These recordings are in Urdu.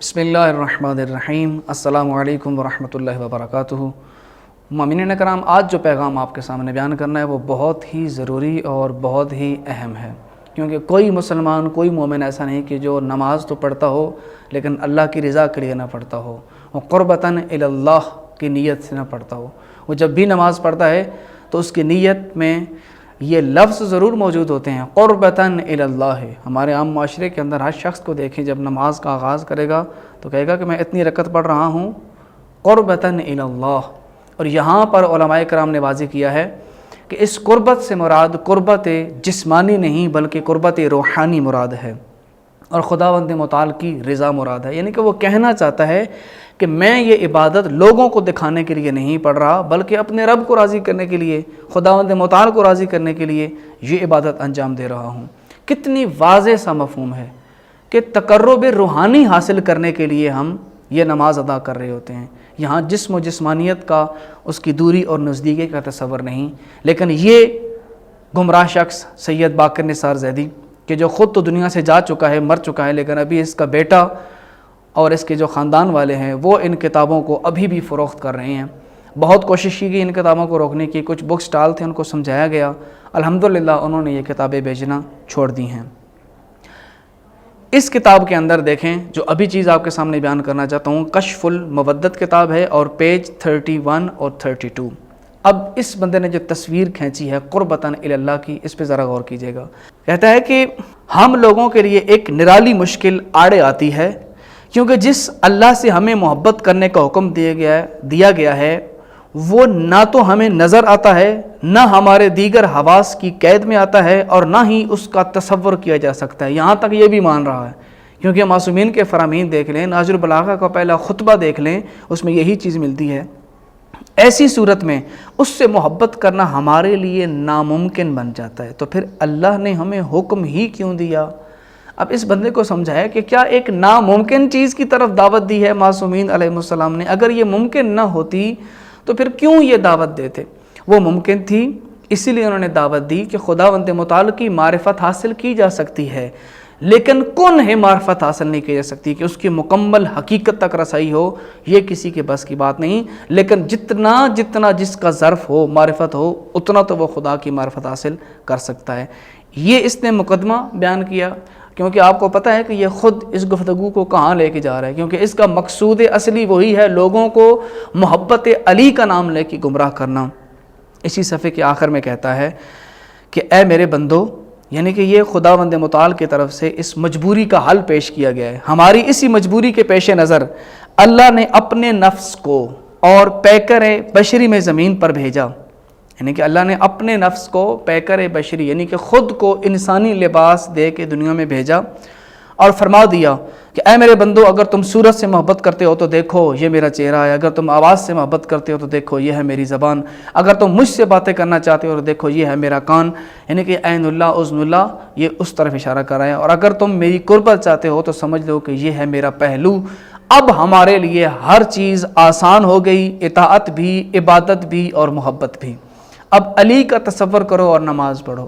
بسم اللہ الرحمن الرحیم۔ السلام علیکم ورحمۃ اللہ وبرکاتہ۔ مومنین کرام، آج جو پیغام آپ کے سامنے بیان کرنا ہے وہ بہت ہی ضروری اور بہت ہی اہم ہے، کیونکہ کوئی مسلمان، کوئی مومن ایسا نہیں کہ جو نماز تو پڑھتا ہو لیکن اللہ کی رضا کے لیے نہ پڑھتا ہو، وہ قربتاً الی اللہ کی نیت سے نہ پڑھتا ہو۔ وہ جب بھی نماز پڑھتا ہے تو اس کی نیت میں یہ لفظ ضرور موجود ہوتے ہیں، قربتاً الی اللہ۔ ہمارے عام معاشرے کے اندر ہر شخص کو دیکھیں، جب نماز کا آغاز کرے گا تو کہے گا کہ میں اتنی رکعت پڑھ رہا ہوں قربتاً الی اللہ۔ اور یہاں پر علماء کرام نے واضح کیا ہے کہ اس قربت سے مراد قربت جسمانی نہیں بلکہ قربت روحانی مراد ہے، اور خداوند متعال کی رضا مراد ہے۔ یعنی کہ وہ کہنا چاہتا ہے کہ میں یہ عبادت لوگوں کو دکھانے کے لیے نہیں پڑھ رہا بلکہ اپنے رب کو راضی کرنے کے لیے، خداوند متعال کو راضی کرنے کے لیے یہ عبادت انجام دے رہا ہوں۔ کتنی واضح سا مفہوم ہے کہ تقرب روحانی حاصل کرنے کے لیے ہم یہ نماز ادا کر رہے ہوتے ہیں۔ یہاں جسم و جسمانیت کا، اس کی دوری اور نزدیکی کا تصور نہیں، لیکن یہ گمراہ شخص سید باقر نثار زیدی کہ جو خود تو دنیا سے جا چکا ہے، مر چکا ہے، لیکن ابھی اس کا بیٹا اور اس کے جو خاندان والے ہیں وہ ان کتابوں کو ابھی بھی فروخت کر رہے ہیں۔ بہت کوشش کی گئی ان کتابوں کو روکنے کی، کچھ بک سٹال تھے ان کو سمجھایا گیا، الحمدللہ انہوں نے یہ کتابیں بیچنا چھوڑ دی ہیں۔ اس کتاب کے اندر دیکھیں، جو ابھی چیز آپ کے سامنے بیان کرنا چاہتا ہوں، کشف المودت کتاب ہے اور پیج 31 اور 32۔ اب اس بندے نے جو تصویر کھینچی ہے قربتاً الی اللہ کی، اس پہ ذرا غور کیجئے گا۔ کہتا ہے کہ ہم لوگوں کے لیے ایک نرالی مشکل آڑے آتی ہے، کیونکہ جس اللہ سے ہمیں محبت کرنے کا حکم دیا گیا ہے وہ نہ تو ہمیں نظر آتا ہے، نہ ہمارے دیگر حواس کی قید میں آتا ہے، اور نہ ہی اس کا تصور کیا جا سکتا ہے۔ یہاں تک یہ بھی مان رہا ہے، کیونکہ معصومین کے فرامین دیکھ لیں، ناظر البلاغہ کا پہلا خطبہ دیکھ لیں، اس میں یہی چیز ملتی ہے۔ ایسی صورت میں اس سے محبت کرنا ہمارے لیے ناممکن بن جاتا ہے، تو پھر اللہ نے ہمیں حکم ہی کیوں دیا؟ اب اس بندے کو سمجھایا کہ کیا ایک ناممکن چیز کی طرف دعوت دی ہے معصومین علیہ السلام نے؟ اگر یہ ممکن نہ ہوتی تو پھر کیوں یہ دعوت دیتے؟ وہ ممکن تھی، اسی لیے انہوں نے دعوت دی کہ خداوند متعال کی معرفت حاصل کی جا سکتی ہے، لیکن کون ہے معرفت حاصل نہیں کی جا سکتی کہ اس کی مکمل حقیقت تک رسائی ہو، یہ کسی کے بس کی بات نہیں، لیکن جتنا جس کا ظرف ہو، معرفت ہو، اتنا تو وہ خدا کی معرفت حاصل کر سکتا ہے۔ یہ اس نے مقدمہ بیان کیا، کیونکہ آپ کو پتہ ہے کہ یہ خود اس گفتگو کو کہاں لے کے جا رہا ہے، کیونکہ اس کا مقصود اصلی وہی ہے، لوگوں کو محبت علی کا نام لے کے گمراہ کرنا۔ اسی صفحے کے آخر میں کہتا ہے کہ اے میرے بندو، یعنی کہ یہ خداوند متعال کی طرف سے اس مجبوری کا حل پیش کیا گیا ہے۔ ہماری اسی مجبوری کے پیش نظر اللہ نے اپنے نفس کو اور پیکر بشری میں زمین پر بھیجا، یعنی کہ اللہ نے اپنے نفس کو پیکر بشری یعنی کہ خود کو انسانی لباس دے کے دنیا میں بھیجا، اور فرما دیا کہ اے میرے بندو، اگر تم صورت سے محبت کرتے ہو تو دیکھو یہ میرا چہرہ ہے، اگر تم آواز سے محبت کرتے ہو تو دیکھو یہ ہے میری زبان، اگر تم مجھ سے باتیں کرنا چاہتے ہو تو دیکھو یہ ہے میرا کان، یعنی کہ عین اللہ اذن اللہ، یہ اس طرف اشارہ کر رہا ہے، اور اگر تم میری قربت چاہتے ہو تو سمجھ لو کہ یہ ہے میرا پہلو۔ اب ہمارے لیے ہر چیز آسان ہو گئی، اطاعت بھی، عبادت بھی اور محبت بھی۔ اب علی کا تصور کرو اور نماز پڑھو۔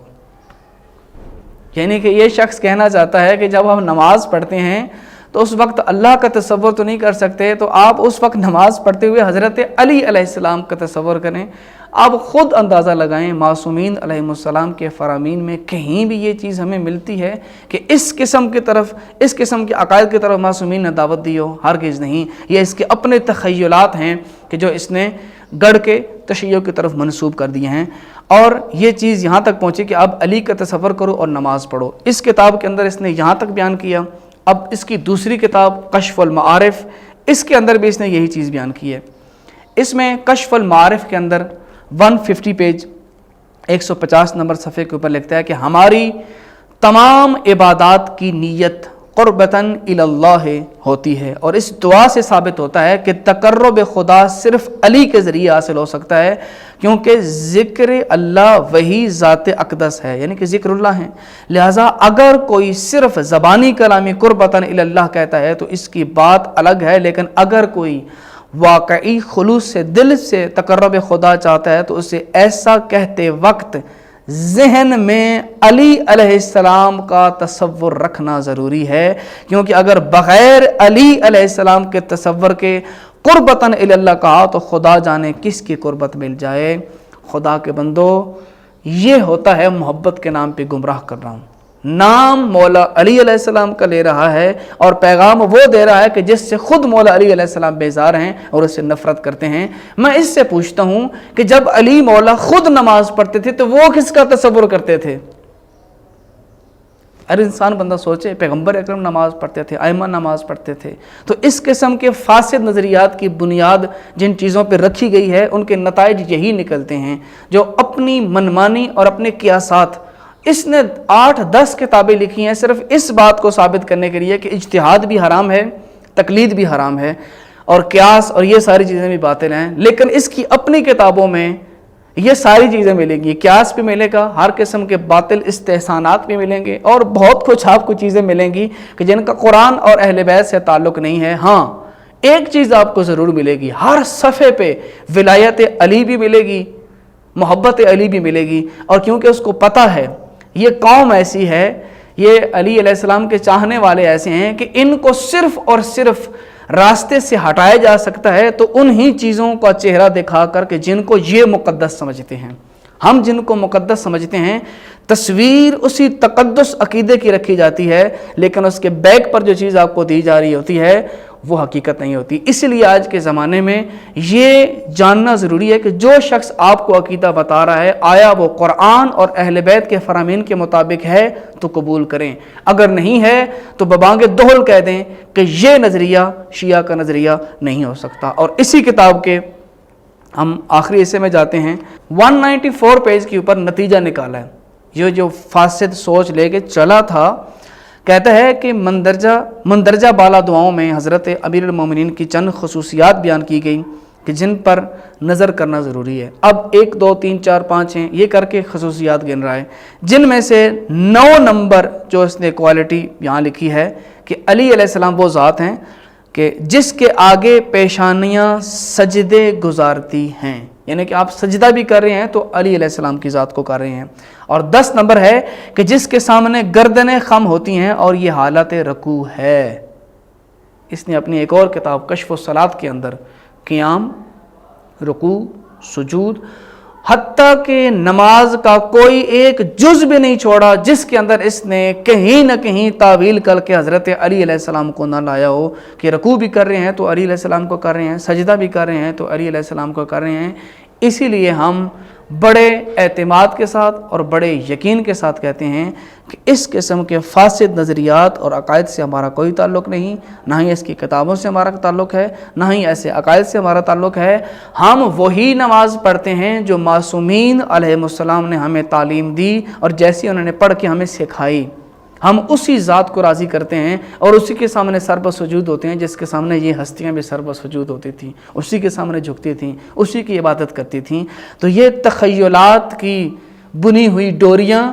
یعنی کہ یہ شخص کہنا چاہتا ہے کہ جب ہم نماز پڑھتے ہیں تو اس وقت اللہ کا تصور تو نہیں کر سکتے، تو آپ اس وقت نماز پڑھتے ہوئے حضرت علی علیہ السلام کا تصور کریں۔ آپ خود اندازہ لگائیں، معصومین علیہ السلام کے فرامین میں کہیں بھی یہ چیز ہمیں ملتی ہے کہ اس قسم کے عقائد کی طرف معصومین نے دعوت دی ہو؟ ہرگز نہیں۔ یہ اس کے اپنے تخیلات ہیں کہ جو اس نے گڑھ کے تشیع کی طرف منسوب کر دیے ہیں، اور یہ چیز یہاں تک پہنچی کہ اب علی کا تصور کرو اور نماز پڑھو۔ اس کتاب کے اندر اس نے یہاں تک بیان کیا۔ اب اس کی دوسری کتاب کشف المعارف، اس کے اندر بھی اس نے یہی چیز بیان کی ہے۔ اس میں کشف المعارف کے اندر 150 پیج 150 نمبر صفحے کے اوپر لکھتا ہے کہ ہماری تمام عبادات کی نیت قربتاً الی اللہ ہوتی ہے، اور اس دعا سے ثابت ہوتا ہے کہ تقرب خدا صرف علی کے ذریعے حاصل ہو سکتا ہے، کیونکہ ذکر اللہ وہی ذات اقدس ہے، یعنی کہ ذکر اللہ ہے۔ لہٰذا اگر کوئی صرف زبانی کلامی قربتاً الی اللہ کہتا ہے تو اس کی بات الگ ہے، لیکن اگر کوئی واقعی خلوص سے دل سے تقرب خدا چاہتا ہے تو اسے ایسا کہتے وقت ذہن میں علی علیہ السلام کا تصور رکھنا ضروری ہے، کیونکہ اگر بغیر علی علیہ السلام کے تصور کے قربتاً الی اللہ کہا تو خدا جانے کس کی قربت مل جائے۔ خدا کے بندو، یہ ہوتا ہے محبت کے نام پہ گمراہ کر رہا ہوں۔ نام مولا علی علیہ السلام کا لے رہا ہے اور پیغام وہ دے رہا ہے کہ جس سے خود مولا علی علیہ السلام بیزار ہیں اور اس سے نفرت کرتے ہیں۔ میں اس سے پوچھتا ہوں کہ جب علی مولا خود نماز پڑھتے تھے تو وہ کس کا تصور کرتے تھے؟ ہر انسان بندہ سوچے، پیغمبر اکرم نماز پڑھتے تھے، ائمہ نماز پڑھتے تھے، تو اس قسم کے فاسد نظریات کی بنیاد جن چیزوں پہ رکھی گئی ہے ان کے نتائج یہی نکلتے ہیں، جو اپنی منمانی اور اپنے قیاسات، اس نے 8-10 کتابیں لکھی ہیں صرف اس بات کو ثابت کرنے کے لیے کہ اجتہاد بھی حرام ہے، تقلید بھی حرام ہے اور قیاس اور یہ ساری چیزیں بھی باطل ہیں، لیکن اس کی اپنی کتابوں میں یہ ساری چیزیں ملیں گی، قیاس بھی ملے گا، ہر قسم کے باطل استحسانات بھی ملیں گے اور بہت کچھ آپ کو چیزیں ملیں گی کہ جن کا قرآن اور اہل بیت سے تعلق نہیں ہے۔ ہاں، ایک چیز آپ کو ضرور ملے گی، ہر صفحے پہ ولایت علی بھی ملے گی، محبت علی بھی ملے گی، اور کیونکہ اس کو پتہ ہے یہ قوم ایسی ہے، یہ علی علیہ السلام کے چاہنے والے ایسے ہیں کہ ان کو صرف اور صرف راستے سے ہٹایا جا سکتا ہے تو انہی چیزوں کا چہرہ دکھا کر کہ جن کو یہ مقدس سمجھتے ہیں۔ ہم جن کو مقدس سمجھتے ہیں، تصویر اسی تقدس عقیدے کی رکھی جاتی ہے، لیکن اس کے بیک پر جو چیز آپ کو دی جا رہی ہوتی ہے وہ حقیقت نہیں ہوتی۔ اس لیے آج کے زمانے میں یہ جاننا ضروری ہے کہ جو شخص آپ کو عقیدہ بتا رہا ہے آیا وہ قرآن اور اہل بیت کے فرامین کے مطابق ہے تو قبول کریں، اگر نہیں ہے تو ببانگ دہل کہہ دیں کہ یہ نظریہ شیعہ کا نظریہ نہیں ہو سکتا۔ اور اسی کتاب کے ہم آخری حصے میں جاتے ہیں، 194 پیج کے اوپر نتیجہ نکالا ہے، یہ جو فاسد سوچ لے کے چلا تھا، کہتا ہے کہ مندرجہ بالا دعاؤں میں حضرت امیر المومنین کی چند خصوصیات بیان کی گئی کہ جن پر نظر کرنا ضروری ہے۔ اب 1 2 3 4 5 ہیں، یہ کر کے خصوصیات گن رہا ہے، جن میں سے 9 نمبر جو اس نے کوالٹی یہاں لکھی ہے کہ علی علیہ السلام وہ ذات ہیں کہ جس کے آگے پیشانیاں سجدے گزارتی ہیں، یعنی کہ آپ سجدہ بھی کر رہے ہیں تو علی علیہ السلام کی ذات کو کر رہے ہیں۔ اور 10 نمبر ہے کہ جس کے سامنے گردنیں خم ہوتی ہیں اور یہ حالت رکوع ہے۔ اس نے اپنی ایک اور کتاب کشف الصلاۃ کے اندر قیام، رکوع، سجود، حتیٰ کہ نماز کا کوئی ایک جز بھی نہیں چھوڑا جس کے اندر اس نے کہیں نہ کہیں تعویل کر کے حضرت علی علیہ السلام کو نہ لایا ہو کہ رکوع بھی کر رہے ہیں تو علی علیہ السلام کو کر رہے ہیں، سجدہ بھی کر رہے ہیں تو علی علیہ السلام کو کر رہے ہیں۔ اسی لیے ہم بڑے اعتماد کے ساتھ اور بڑے یقین کے ساتھ کہتے ہیں کہ اس قسم کے فاسد نظریات اور عقائد سے ہمارا کوئی تعلق نہیں، نہ ہی اس کی کتابوں سے ہمارا تعلق ہے، نہ ہی ایسے عقائد سے ہمارا تعلق ہے۔ ہم وہی نماز پڑھتے ہیں جو معصومین علیہ السلام نے ہمیں تعلیم دی اور جیسی انہوں نے پڑھ کے ہمیں سکھائی، ہم اسی ذات کو راضی کرتے ہیں اور اسی کے سامنے سر بسجود ہوتے ہیں جس کے سامنے یہ ہستیاں بھی سر بسجود ہوتی تھیں، اسی کے سامنے جھکتی تھیں، اسی کی عبادت کرتی تھیں۔ تو یہ تخیلات کی بنی ہوئی ڈوریاں،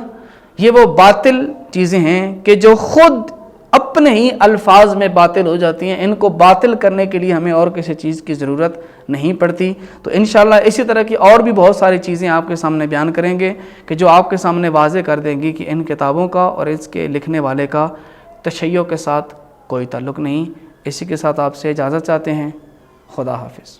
یہ وہ باطل چیزیں ہیں کہ جو خود اپنے ہی الفاظ میں باطل ہو جاتی ہیں، ان کو باطل کرنے کے لیے ہمیں اور کسی چیز کی ضرورت نہیں پڑتی۔ تو انشاءاللہ اسی طرح کی اور بھی بہت ساری چیزیں آپ کے سامنے بیان کریں گے کہ جو آپ کے سامنے واضح کر دیں گی کہ ان کتابوں کا اور اس کے لکھنے والے کا تشیع کے ساتھ کوئی تعلق نہیں۔ اسی کے ساتھ آپ سے اجازت چاہتے ہیں، خدا حافظ۔